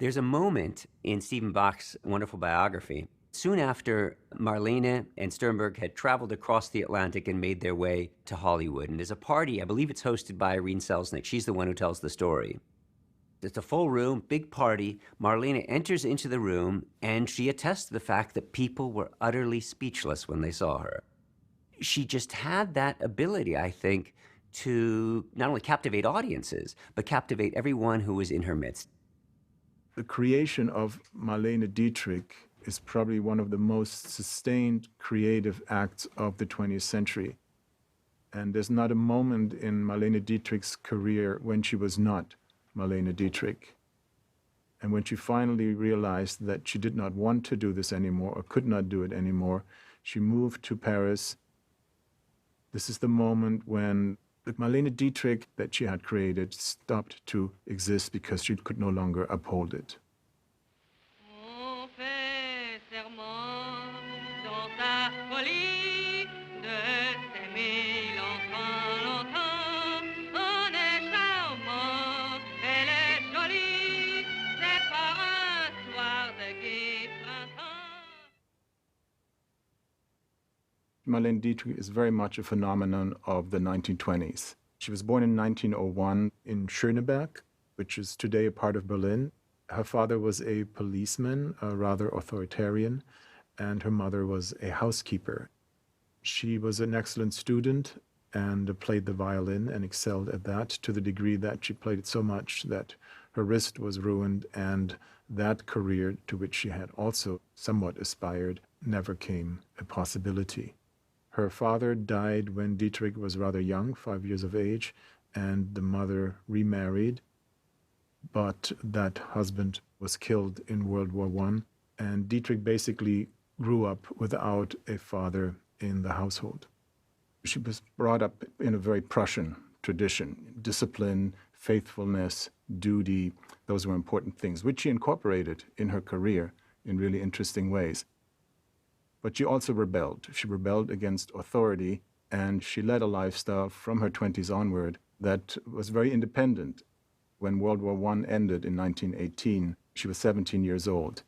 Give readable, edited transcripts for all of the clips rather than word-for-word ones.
There's a moment in Stephen Bach's wonderful biography, soon after Marlene and Sternberg had traveled across the Atlantic and made their way to Hollywood. And there's a party, I believe it's hosted by Irene Selznick. She's the one who tells the story. It's a full room, big party. Marlene enters into the room, and she attests to the fact that people were utterly speechless when they saw her. She just had that ability, I think, to not only captivate audiences, but captivate everyone who was in her midst. The creation of Marlene Dietrich is probably one of the most sustained creative acts of the 20th century. And there's not a moment in Marlene Dietrich's career when she was not Marlene Dietrich. And when she finally realized that she did not want to do this anymore or could not do it anymore, she moved to Paris. This is the moment when the Marlene Dietrich that she had created stopped to exist because she could no longer uphold it. Marlene Dietrich is very much a phenomenon of the 1920s. She was born in 1901 in Schöneberg, which is today a part of Berlin. Her father was a policeman, rather authoritarian, and her mother was a housekeeper. She was an excellent student and played the violin and excelled at that to the degree that she played it so much that her wrist was ruined, and that career to which she had also somewhat aspired never came a possibility. Her father died when Dietrich was rather young, 5 years of age, and the mother remarried. But that husband was killed in World War I, and Dietrich basically grew up without a father in the household. She was brought up in a very Prussian tradition. Discipline, faithfulness, duty, those were important things, which she incorporated in her career in really interesting ways. But she also rebelled. She rebelled against authority, and she led a lifestyle from her 20s onward that was very independent. When World War I ended in 1918, she was 17 years old.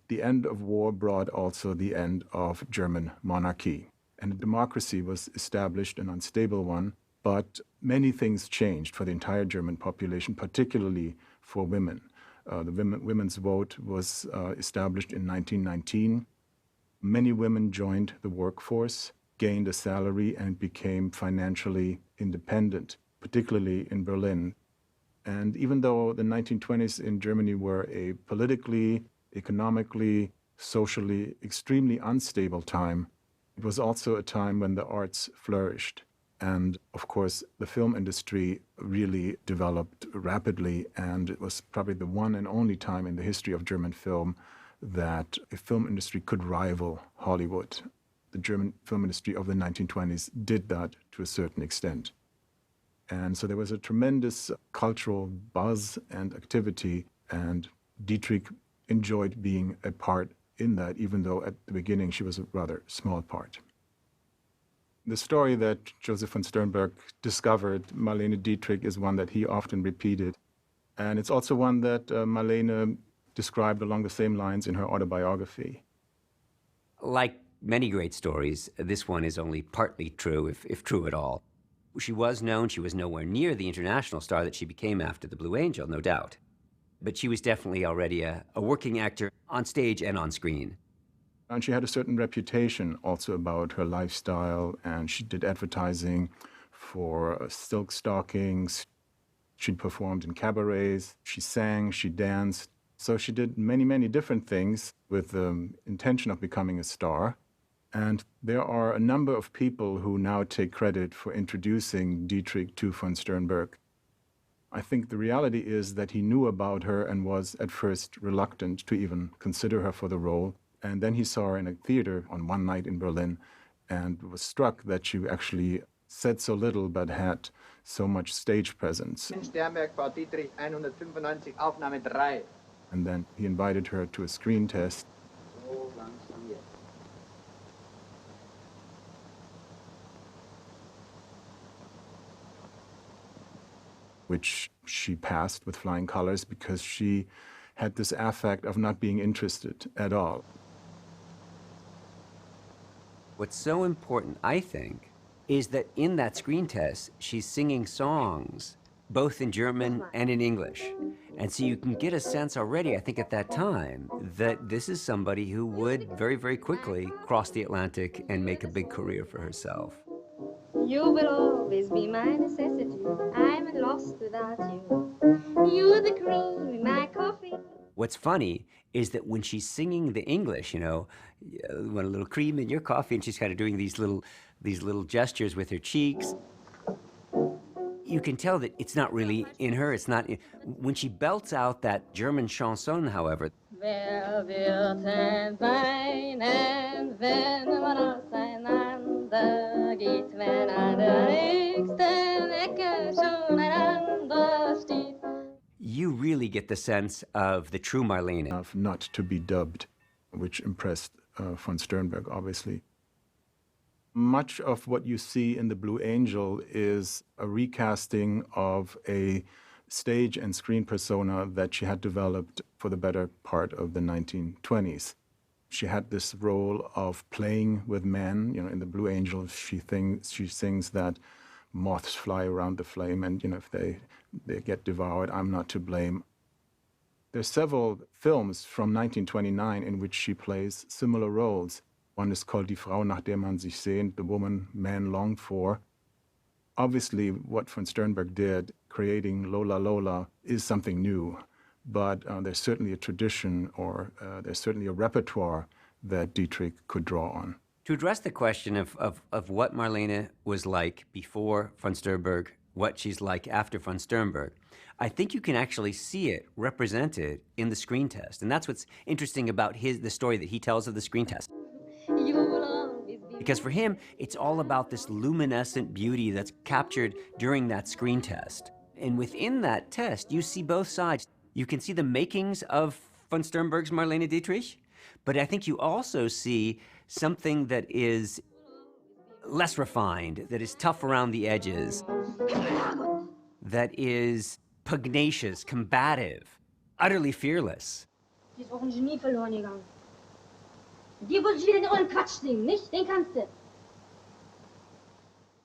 The end of war brought also the end of German monarchy, and a democracy was established, an unstable one, but many things changed for the entire German population, particularly for women. The women's vote was established in 1919. Many women joined the workforce, gained a salary, and became financially independent, particularly in Berlin. And even though the 1920s in Germany were a politically, economically, socially extremely unstable time, it was also a time when the arts flourished. And of course, the film industry really developed rapidly, and it was probably the one and only time in the history of German film that a film industry could rival Hollywood. The German film industry of the 1920s did that to a certain extent. And so there was a tremendous cultural buzz and activity, and Dietrich enjoyed being a part in that, even though at the beginning she was a rather small part. The story that Josef von Sternberg discovered Marlene Dietrich is one that he often repeated. And it's also one that Marlene described along the same lines in her autobiography. Like many great stories, this one is only partly true, if true at all. She was known, she was nowhere near the international star that she became after The Blue Angel, no doubt. But she was definitely already a working actor on stage and on screen. And she had a certain reputation also about her lifestyle, and she did advertising for silk stockings. She performed in cabarets, she sang, she danced. So she did many, many different things with the intention of becoming a star. And there are a number of people who now take credit for introducing Dietrich to von Sternberg. I think the reality is that he knew about her and was at first reluctant to even consider her for the role. And then he saw her in a theater on one night in Berlin and was struck that she actually said so little but had so much stage presence. Sternberg, Frau Dietrich, 195, Aufnahme 3. And then he invited her to a screen test. So langsam jetzt. which she passed with flying colors because she had this affect of not being interested at all. What's so important, I think, is that in that screen test, she's singing songs, both in German and in English. And so you can get a sense already, I think at that time, that this is somebody who would very, very quickly cross the Atlantic and make a big career for herself. You will always be my necessity. I'm lost without you. You're the cream in my coffee. What's funny is that when she's singing the English, you know, want a little cream in your coffee, and she's kind of doing these little gestures with her cheeks. You can tell that it's not really in her. It's not when she belts out that German chanson, however. Wer wird weinen, wenn man auseinander geht, wenn an der nächsten Ecke schon einander steht? You really get the sense of the true Marlene. Enough not to be dubbed, which impressed von Sternberg, obviously. Much of what you see in The Blue Angel is a recasting of a stage and screen persona that she had developed for the better part of the 1920s. She had this role of playing with men. You know, in The Blue Angel, she sings that moths fly around the flame, and you know, if they get devoured, I'm not to blame. There's several films from 1929 in which she plays similar roles. One is called Die Frau, nach der man sich sehnt, the woman man longed for. Obviously, what von Sternberg did, creating Lola Lola, is something new. But there's certainly a tradition, or there's certainly a repertoire that Dietrich could draw on. To address the question of what Marlene was like before von Sternberg, what she's like after von Sternberg, I think you can actually see it represented in the screen test. And that's what's interesting about the story that he tells of the screen test. You will always be. Because for him, it's all about this luminescent beauty that's captured during that screen test. And within that test, you see both sides. You can see the makings of von Sternberg's Marlene Dietrich, but I think you also see something that is less refined, that is tough around the edges, that is pugnacious, combative, utterly fearless. Die ist auch ein Genie verloren gegangen. Die wollte ich wieder in euren Quatsch singen, nicht? Den kannst du.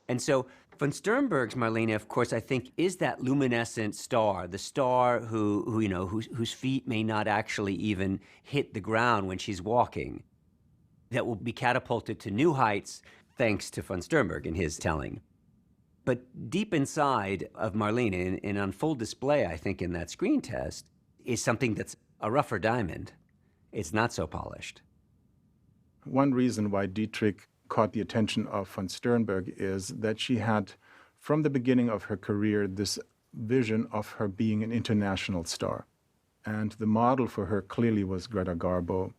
And so von Sternberg's Marlene, of course, I think is that luminescent star, the star who you know, whose feet may not actually even hit the ground when she's walking, that will be catapulted to new heights thanks to von Sternberg in his telling. But deep inside of Marlene, and on full display, I think, in that screen test, is something that's a rougher diamond. It's not so polished. One reason why Dietrich caught the attention of von Sternberg is that she had, from the beginning of her career, this vision of her being an international star. And the model for her clearly was Greta Garbo.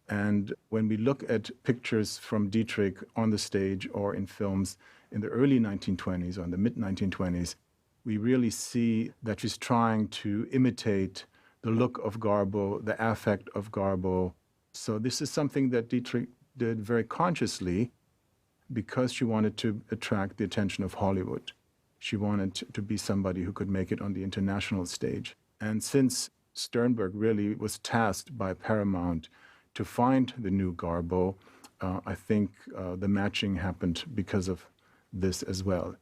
And when we look at pictures from Dietrich on the stage or in films in the early 1920s or in the mid-1920s, we really see that she's trying to imitate the look of Garbo, the affect of Garbo. So this is something that Dietrich did very consciously because she wanted to attract the attention of Hollywood. She wanted to be somebody who could make it on the international stage. And since Sternberg really was tasked by Paramount to find the new Garbo, I think the matching happened because of this as well.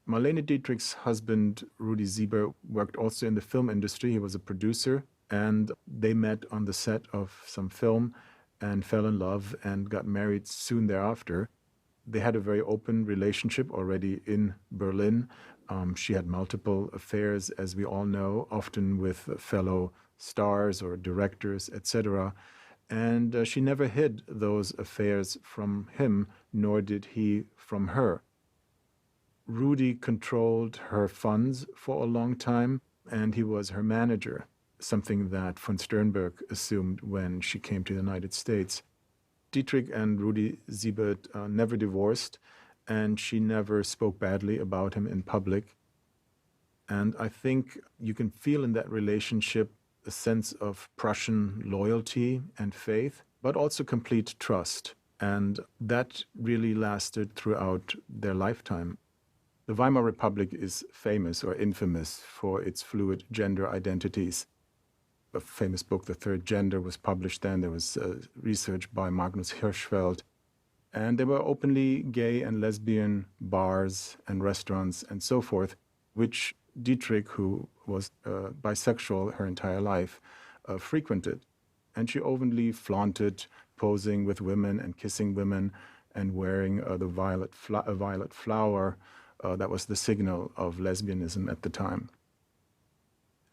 Marlene Dietrich's husband, Rudi Sieber, worked also in the film industry. He was a producer, and they met on the set of some film and fell in love and got married soon thereafter. They had a very open relationship already in Berlin. She had multiple affairs, as we all know, often with fellow stars or directors, etc. And she never hid those affairs from him, nor did he from her. Rudi controlled her funds for a long time, and he was her manager, something that von Sternberg assumed when she came to the United States. Dietrich and Rudi Siebert never divorced, and she never spoke badly about him in public. And I think you can feel in that relationship a sense of Prussian loyalty and faith, but also complete trust. And that really lasted throughout their lifetime. The Weimar Republic is famous or infamous for its fluid gender identities. A famous book, The Third Gender, was published then. There was research by Magnus Hirschfeld. And there were openly gay and lesbian bars and restaurants and so forth, which Dietrich, who was bisexual her entire life, frequented. And she openly flaunted posing with women and kissing women and wearing a violet flower. That was the signal of lesbianism at the time.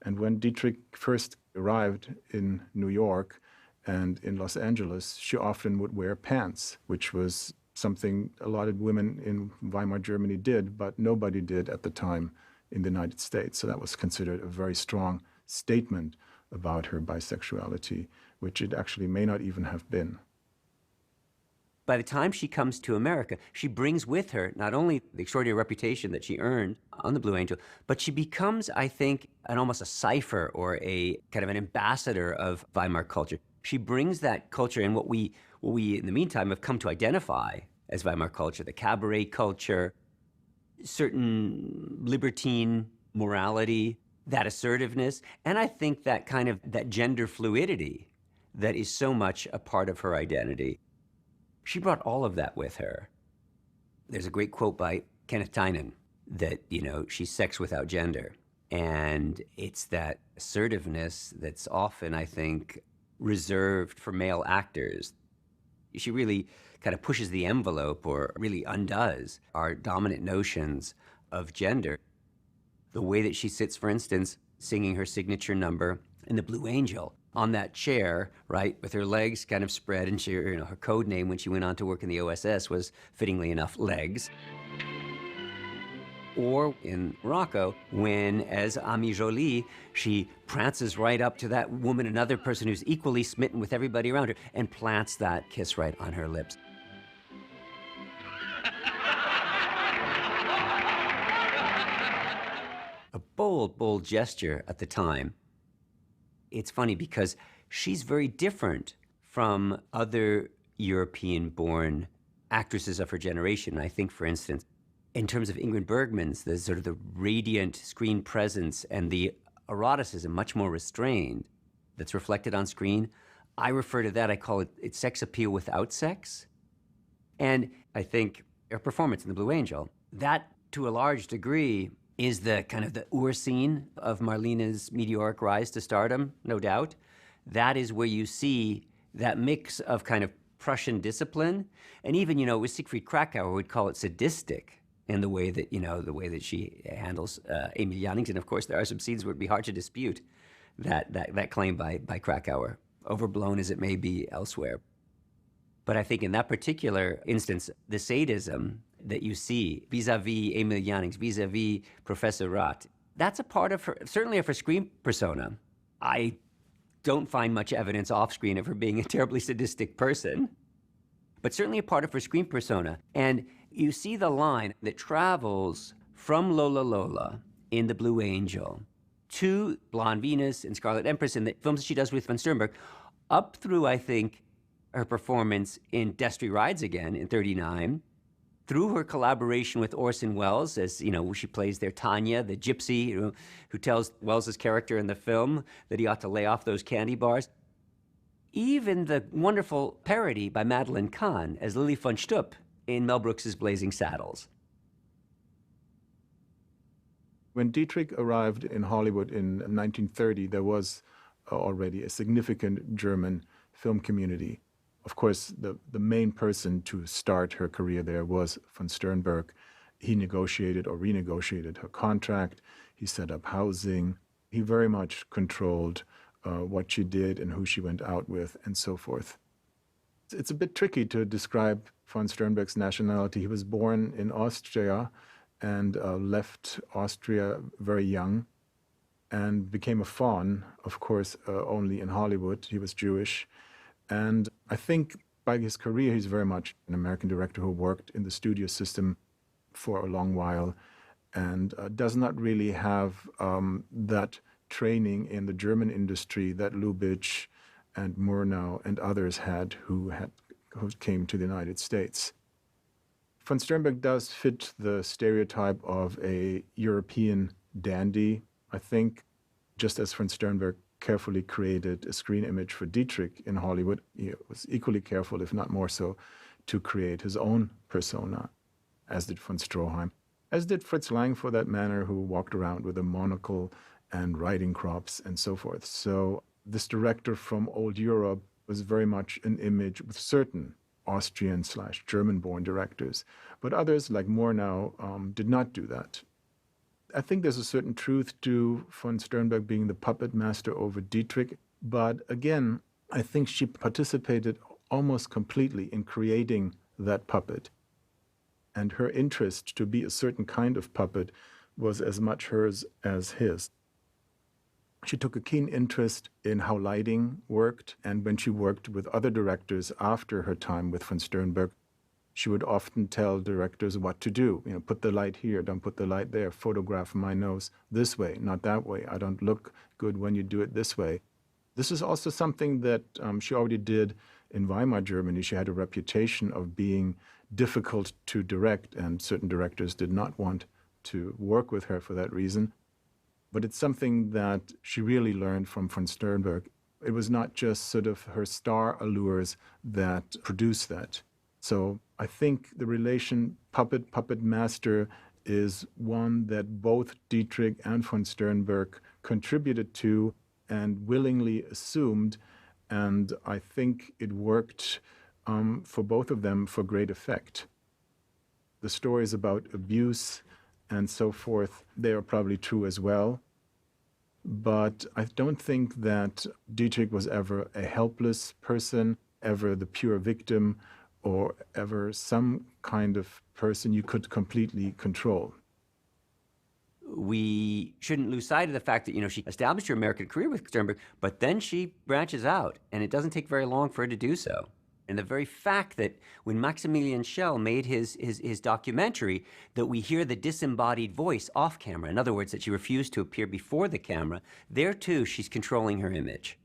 And when Dietrich first arrived in New York and in Los Angeles, she often would wear pants, which was something a lot of women in Weimar Germany did, but nobody did at the time in the United States. So that was considered a very strong statement about her bisexuality, which it actually may not even have been. By the time she comes to America, she brings with her not only the extraordinary reputation that she earned on the Blue Angel, but she becomes, I think, almost a cipher or a kind of an ambassador of Weimar culture. She brings that culture and what we in the meantime have come to identify as Weimar culture, the cabaret culture, certain libertine morality, that assertiveness, and I think that kind of that gender fluidity that is so much a part of her identity. She brought all of that with her. There's a great quote by Kenneth Tynan that, she's sex without gender. And it's that assertiveness that's often, I think, reserved for male actors. She really kind of pushes the envelope or really undoes our dominant notions of gender. The way that she sits, for instance, singing her signature number in The Blue Angel, on that chair, right, with her legs kind of spread, and she, her code name when she went on to work in the OSS was, fittingly enough, Legs. Or in Morocco, when, as Ami Jolie, she prances right up to that woman, another person who's equally smitten with everybody around her, and plants that kiss right on her lips. A bold, bold gesture at the time. It's funny because she's very different from other European-born actresses of her generation. I think, for instance, in terms of Ingrid Bergman's, the sort of the radiant screen presence and the eroticism, much more restrained, that's reflected on screen. I refer to that, I call it sex appeal without sex. And I think her performance in The Blue Angel, that to a large degree is the kind of the Urscene of Marlene's meteoric rise to stardom, no doubt. That is where you see that mix of kind of Prussian discipline, and even, with Siegfried Krakauer would call it sadistic in the way that, the way that she handles Emil Jannings. And of course, there are some scenes where it'd be hard to dispute that claim by Krakauer, overblown as it may be elsewhere. But I think in that particular instance, the sadism that you see vis-a-vis Emil Jannings, vis-a-vis Professor Rath, that's a part of her, certainly of her screen persona. I don't find much evidence off-screen of her being a terribly sadistic person, but certainly a part of her screen persona. And you see the line that travels from Lola Lola in The Blue Angel to Blonde Venus and Scarlet Empress in the films that she does with von Sternberg, up through, I think, her performance in Destry Rides Again in '39, through her collaboration with Orson Welles, as she plays there Tanya, the gypsy, who tells Welles's character in the film that he ought to lay off those candy bars. Even the wonderful parody by Madeline Kahn as Lily von Stupp in Mel Brooks's Blazing Saddles. When Dietrich arrived in Hollywood in 1930, there was already a significant German film community. Of course, the main person to start her career there was von Sternberg. He negotiated or renegotiated her contract. He set up housing. He very much controlled what she did and who she went out with and so forth. It's a bit tricky to describe von Sternberg's nationality. He was born in Austria and left Austria very young and became a faun, of course, only in Hollywood. He was Jewish. And I think by his career, he's very much an American director who worked in the studio system for a long while and does not really have that training in the German industry that Lubitsch and Murnau and others had who came to the United States. Von Sternberg does fit the stereotype of a European dandy. I think just as von Sternberg carefully created a screen image for Dietrich in Hollywood, he was equally careful, if not more so, to create his own persona, as did von Stroheim, as did Fritz Lang, for that matter, who walked around with a monocle and riding crops and so forth. So this director from old Europe was very much an image with certain Austrian/German-born directors. But others, like Murnau, did not do that. I think there's a certain truth to von Sternberg being the puppet master over Dietrich. But again, I think she participated almost completely in creating that puppet. And her interest to be a certain kind of puppet was as much hers as his. She took a keen interest in how lighting worked, and when she worked with other directors after her time with von Sternberg, she would often tell directors what to do. Put the light here, don't put the light there, photograph my nose this way, not that way. I don't look good when you do it this way. This is also something that she already did in Weimar, Germany. She had a reputation of being difficult to direct, and certain directors did not want to work with her for that reason. But it's something that she really learned from von Sternberg. It was not just sort of her star allures that produced that. So I think the relation puppet master is one that both Dietrich and von Sternberg contributed to and willingly assumed. And I think it worked for both of them for great effect. The stories about abuse and so forth, they are probably true as well. But I don't think that Dietrich was ever a helpless person, ever the pure victim, or ever some kind of person you could completely control. We shouldn't lose sight of the fact that, she established her American career with Sternberg, but then she branches out, and it doesn't take very long for her to do so. And the very fact that when Maximilian Schell made his documentary, that we hear the disembodied voice off camera, in other words, that she refused to appear before the camera, there too she's controlling her image.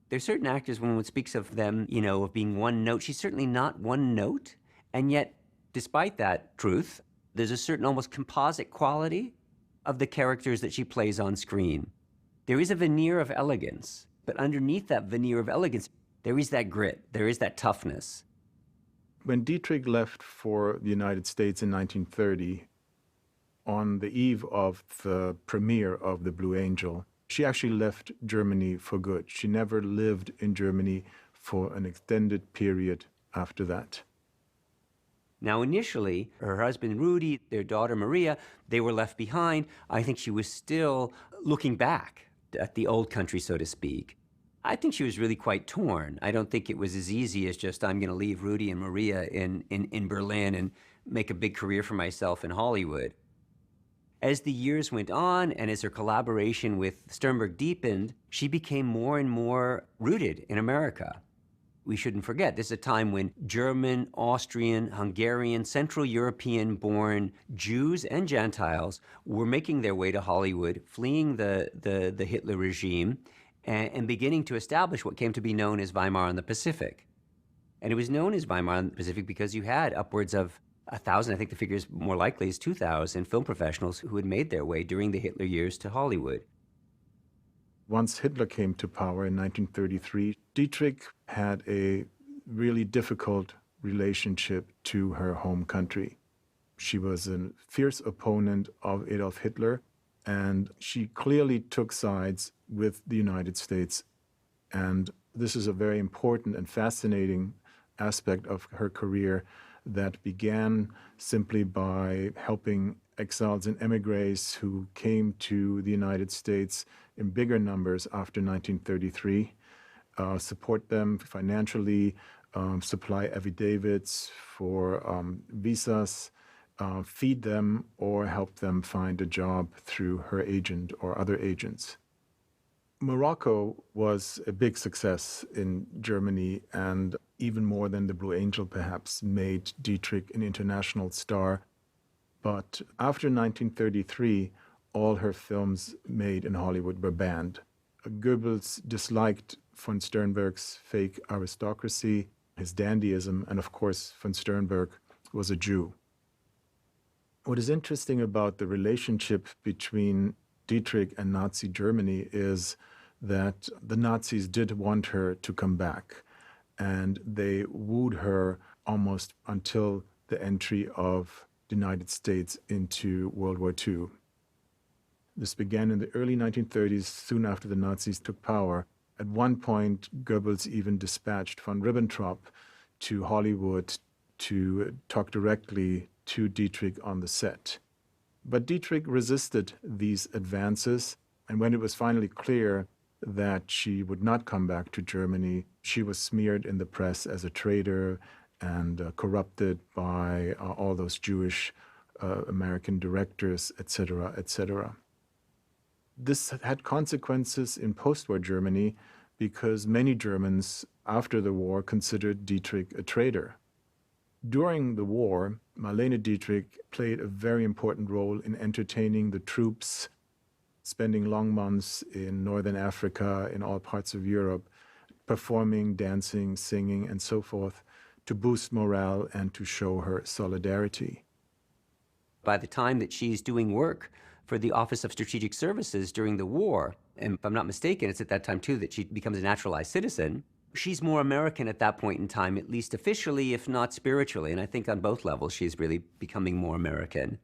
There's certain actors, when one speaks of them, of being one note, she's certainly not one note. And yet, despite that truth, there's a certain almost composite quality of the characters that she plays on screen. There is a veneer of elegance, but underneath that veneer of elegance, there is that grit, there is that toughness. When Dietrich left for the United States in 1930, on the eve of the premiere of The Blue Angel, she actually left Germany for good. She never lived in Germany for an extended period after that. Now, initially, her husband Rudy, their daughter Maria, they were left behind. I think she was still looking back at the old country, so to speak. I think she was really quite torn. I don't think it was as easy as just, I'm going to leave Rudy and Maria in Berlin and make a big career for myself in Hollywood. As the years went on and as her collaboration with Sternberg deepened, she became more and more rooted in America. We shouldn't forget, this is a time when German, Austrian, Hungarian, Central European-born Jews and Gentiles were making their way to Hollywood, fleeing the Hitler regime, and beginning to establish what came to be known as Weimar on the Pacific. And it was known as Weimar on the Pacific because you had upwards of 1,000, I think the figure is more likely is 2,000 film professionals who had made their way during the Hitler years to Hollywood. Once Hitler came to power in 1933, Dietrich had a really difficult relationship to her home country. She was a fierce opponent of Adolf Hitler, and she clearly took sides with the United States. And this is a very important and fascinating aspect of her career that began simply by helping exiles and emigres who came to the United States in bigger numbers after 1933, support them financially, supply affidavits for visas, feed them, or help them find a job through her agent or other agents. Morocco was a big success in Germany, and even more than The Blue Angel perhaps made Dietrich an international star. But after 1933, all her films made in Hollywood were banned. Goebbels disliked von Sternberg's fake aristocracy, his dandyism, and of course von Sternberg was a Jew. What is interesting about the relationship between Dietrich and Nazi Germany is that the Nazis did want her to come back, and they wooed her almost until the entry of the United States into World War II. This began in the early 1930s, soon after the Nazis took power. At one point, Goebbels even dispatched von Ribbentrop to Hollywood to talk directly to Dietrich on the set. But Dietrich resisted these advances, and when it was finally clear that she would not come back to Germany, she was smeared in the press as a traitor and corrupted by all those Jewish American directors, etc., etc. This had consequences in post-war Germany because many Germans after the war considered Dietrich a traitor. During the war, Marlene Dietrich played a very important role in entertaining the troops, spending long months in Northern Africa, in all parts of Europe, performing, dancing, singing, and so forth, to boost morale and to show her solidarity. By the time that she's doing work for the Office of Strategic Services during the war, and if I'm not mistaken, it's at that time too that she becomes a naturalized citizen, she's more American at that point in time, at least officially, if not spiritually. And I think on both levels, she's really becoming more American.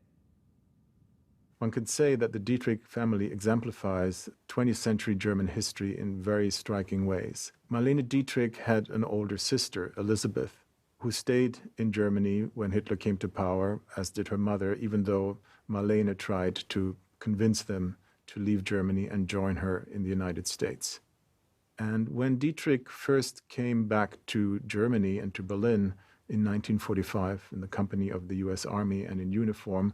One could say that the Dietrich family exemplifies 20th century German history in very striking ways. Marlene Dietrich had an older sister, Elisabeth, who stayed in Germany when Hitler came to power, as did her mother, even though Marlene tried to convince them to leave Germany and join her in the United States. And when Dietrich first came back to Germany and to Berlin in 1945 in the company of the US Army and in uniform,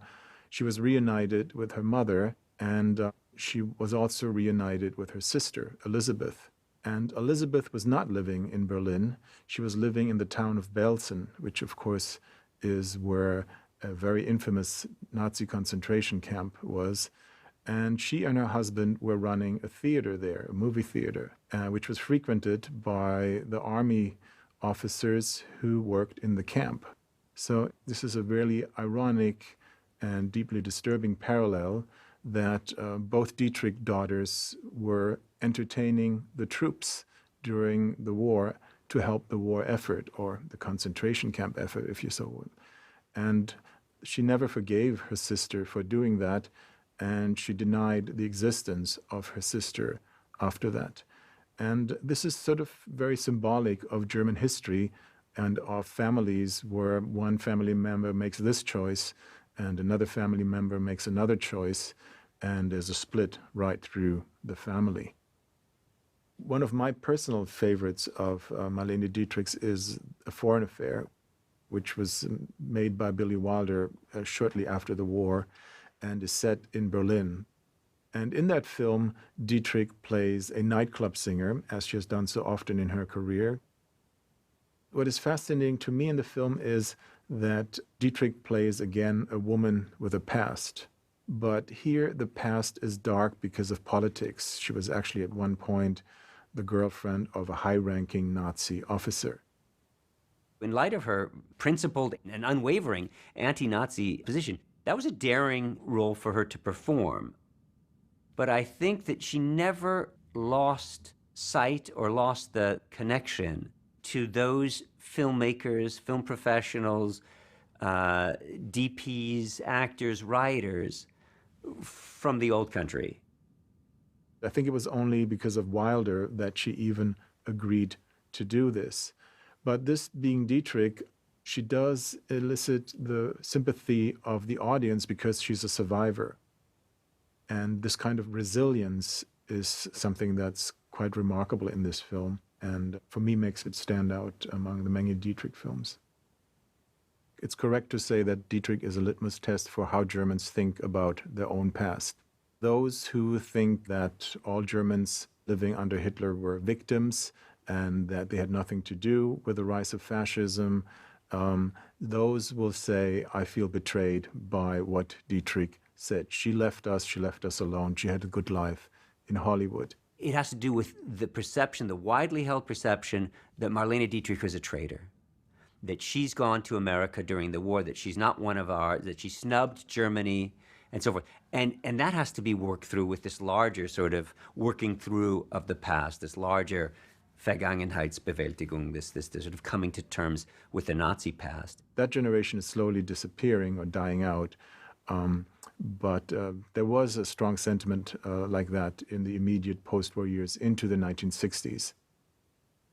she was reunited with her mother, and she was also reunited with her sister, Elisabeth. And Elisabeth was not living in Berlin. She was living in the town of Belsen, which of course is where a very infamous Nazi concentration camp was. And she and her husband were running a theater there, a movie theater, which was frequented by the army officers who worked in the camp. So this is a really ironic and deeply disturbing parallel that both Dietrich daughters were entertaining the troops during the war to help the war effort, or the concentration camp effort, if you so will. And she never forgave her sister for doing that, and she denied the existence of her sister after that. And this is sort of very symbolic of German history and of families where one family member makes this choice and another family member makes another choice, and there's a split right through the family. One of my personal favorites of Marlene Dietrich's is A Foreign Affair, which was made by Billy Wilder shortly after the war, and is set in Berlin. And in that film, Dietrich plays a nightclub singer, as she has done so often in her career. What is fascinating to me in the film is that Dietrich plays, again, a woman with a past. But here the past is dark because of politics. She was actually at one point the girlfriend of a high-ranking Nazi officer. In light of her principled and unwavering anti-Nazi position, that was a daring role for her to perform. But I think that she never lost sight or lost the connection to those filmmakers, film professionals, DPs, actors, writers from the old country. I think it was only because of Wilder that she even agreed to do this. But this being Dietrich, she does elicit the sympathy of the audience because she's a survivor. And this kind of resilience is something that's quite remarkable in this film, and for me makes it stand out among the many Dietrich films. It's correct to say that Dietrich is a litmus test for how Germans think about their own past. Those who think that all Germans living under Hitler were victims and that they had nothing to do with the rise of fascism, those will say, I feel betrayed by what Dietrich said. She left us alone. She had a good life in Hollywood. It has to do with the perception, the widely held perception, that Marlene Dietrich was a traitor. that she's gone to America during the war, that she's not one of ours, that she snubbed Germany, and so forth. And that has to be worked through with this larger sort of working through of the past, this larger Vergangenheitsbewältigung, this sort of coming to terms with the Nazi past. That generation is slowly disappearing or dying out. But there was a strong sentiment like that in the immediate post-war years into the 1960s.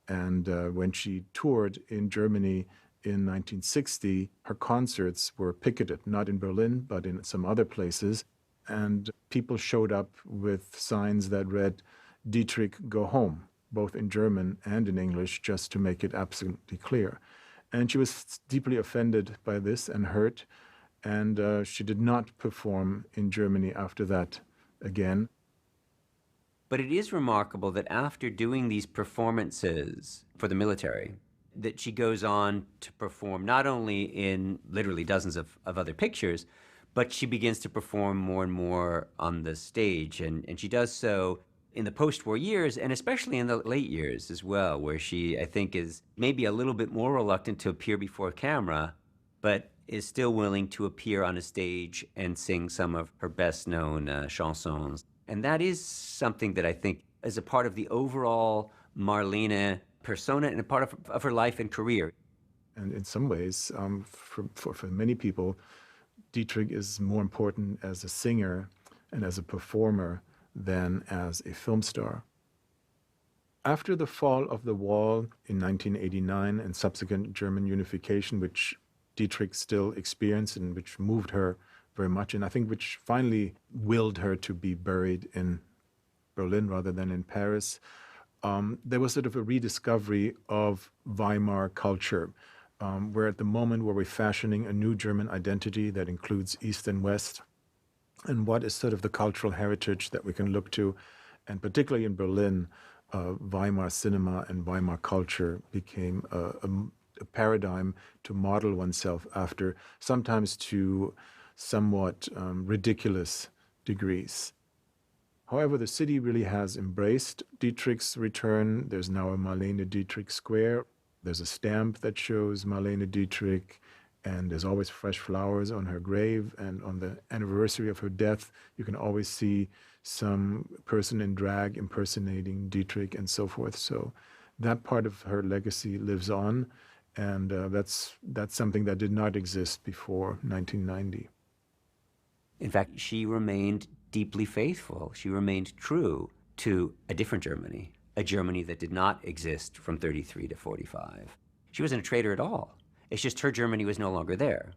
And when she toured in Germany in 1960, her concerts were picketed, not in Berlin, but in some other places. And people showed up with signs that read, "Dietrich, go home," both in German and in English, just to make it absolutely clear. And she was deeply offended by this and hurt. And she did not perform in Germany after that again. But it is remarkable that after doing these performances for the military, that she goes on to perform not only in literally dozens of other pictures, but she begins to perform more and more on the stage. And she does so in the post-war years, and especially in the late years as well, where she, I think, is maybe a little bit more reluctant to appear before camera, but is still willing to appear on a stage and sing some of her best-known chansons. And that is something that I think is a part of the overall Marlene persona and a part of her life and career. And in some ways, for many people, Dietrich is more important as a singer and as a performer than as a film star. After the fall of the wall in 1989 and subsequent German unification, which Dietrich still experienced and which moved her very much, and I think which finally willed her to be buried in Berlin rather than in Paris, there was sort of a rediscovery of Weimar culture. We're at the moment where we're fashioning a new German identity that includes East and West, and what is sort of the cultural heritage that we can look to. And particularly in Berlin, Weimar cinema and Weimar culture became a paradigm to model oneself after, sometimes to somewhat ridiculous degrees. However, the city really has embraced Dietrich's return. There's now a Marlene Dietrich Square. There's a stamp that shows Marlene Dietrich, and there's always fresh flowers on her grave. And on the anniversary of her death, you can always see some person in drag impersonating Dietrich and so forth. So that part of her legacy lives on, and that's something that did not exist before 1990. In fact, she remained deeply faithful. She remained true to a different Germany, a Germany that did not exist from 33 to 45. She wasn't a traitor at all. It's just her Germany was no longer there.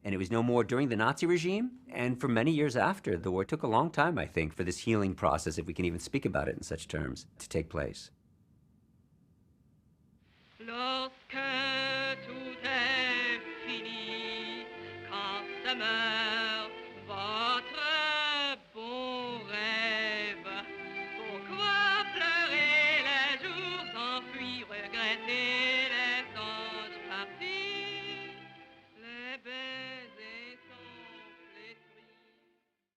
And it was no more during the Nazi regime, and for many years after the war. It took a long time, I think, for this healing process, if we can even speak about it in such terms, to take place.